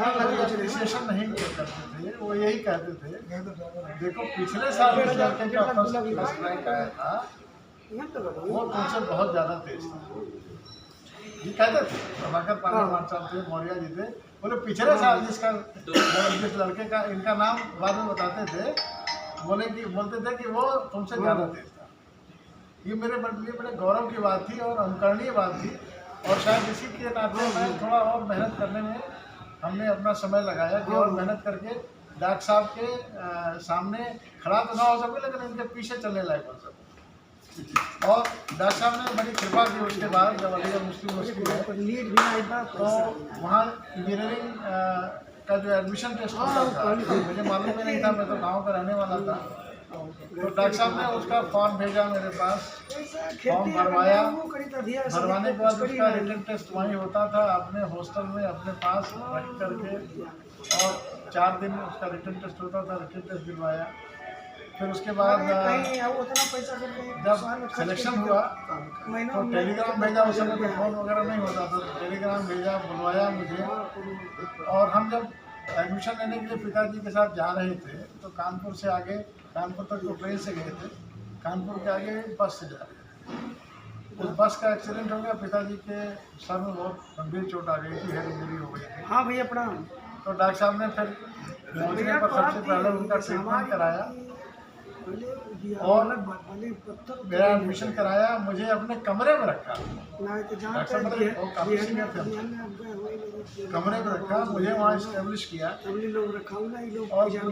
Appreciation नहीं करते थे, वो यही कहते थे, देखो पिछले साल जिस लड़के का फर्स्ट रैंक आया था वो तुमसे बहुत ज़्यादा तेज था, ये कहते थे। प्रभाकर पांडे साहब थे, मौर्य जी थे, बोले पिछले साल जिस लड़के का, इनका नाम बाद में बताते थे, बोलते थे कि वो तुमसे ज़्यादा तेज था। ये मेरे लिए बड़े गौरव की बात थी और अनुकरणीय बात थी, और शायद इसी के नाते मैं थोड़ा और मेहनत करने में हमने अपना समय लगाया कि और मेहनत करके डॉक्टर साहब के सामने खड़ा तो ना हो सके, लेकिन इनके पीछे चलने लायक बन सके। और डॉक्टर साहब ने बड़ी कृपा की उसके बाद, जब अलीगढ़ मुस्लिम स्कूल है तो वहाँ इंजीनियरिंग का जो एडमिशन टेस्ट होता था, मुझे मालूम ही नहीं था, मैं तो गाँव का रहने वाला था। तो डॉक्टर साहब ने उसका फॉर्म भेजा मेरे पास, फॉर्म भरवाया, भरवाने के बाद उसका रिटन टेस्ट वहीं होता था अपने हॉस्टल में अपने पास रख करके, और 4 दिन उसका रिटन टेस्ट होता था, रिटन टेस्ट दिलवाया। फिर उसके बाद जब सिलेक्शन हुआ तो टेलीग्राम भेजा, उस समय तो फ़ोन वगैरह नहीं होता था, तो टेलीग्राम भेजा, बुलवाया मुझे। और हम जब एडमिशन लेने के लिए पिताजी के साथ जा रहे थे तो कानपुर से आगे, कानपुर तक तो ट्रेन से गए थे, कानपुर के आगे बस से जा रहे थे। उस बस का एक्सीडेंट हो गया, पिताजी के सर में बहुत गंभीर चोट आ गई थी, हेड इंजरी हो गई थी। हाँ भैया प्रणाम। तो डॉक्टर साहब ने फिर पहुँचने पर सबसे पहले उनका ट्रीटमेंट कराया और मेरा एडमिशन कराया, मुझे अपने कमरे में रखा। कमरे में रखा, मुझे वहाँ इस्टेब्लिश किया और पूरी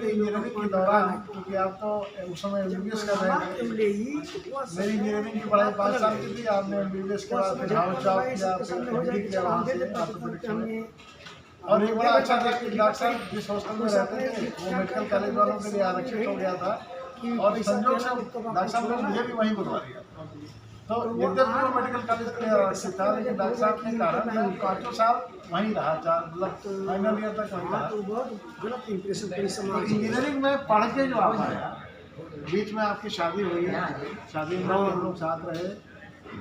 इंजीनियरिंग के दौरान, क्योंकि आप तो उस समय MBBS कर रहे थे, मेरी इंजीनियरिंग की पढ़ाई 5 साल की थी, आपने MBBS के बाद फिर हाउस जॉब किया, फिर MD किया वहाँ से। और ये बड़ा अच्छा था कि डॉक्टर साहब जिस हॉस्टल में रहते थे वो मेडिकल कॉलेज वालों के लिए आरक्षित हो गया था, और संजोग से डॉक्टर साहब ने मुझे भी वहीं बुलवा दिया। तो यद्यपि वो मेडिकल कॉलेज के लिए आरक्षित था, लेकिन डॉक्टर साहब के कारण मैं 5 साल वहीं रहा, 4 मतलब फाइनल ईयर तक वहीं रहा। इंजीनियरिंग में पढ़ के जो आप आया, बीच में आपकी शादी हुई है, शादी में हम लोग साथ रहे,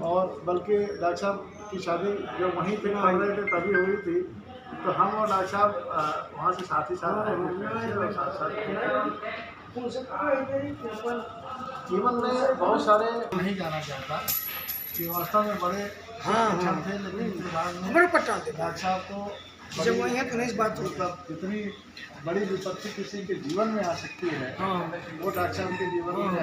और बल्कि डॉक्टर साहब की शादी जो वहीं पे पढ़ रहे थे तभी हुई थी। तो हम और डॉक्टर साहब वहाँ से साथ ही साथ जीवन में बहुत सारे नहीं जाना चाहता कि वास्तव में बड़े क्षण थे, लेकिन इसके बाद में डॉक्टर साहब को जब वही है तो नहीं बात मतलब जितनी बड़ी विपत्ति किसी के जीवन में आ सकती है वो डॉक्टर साहब के जीवन में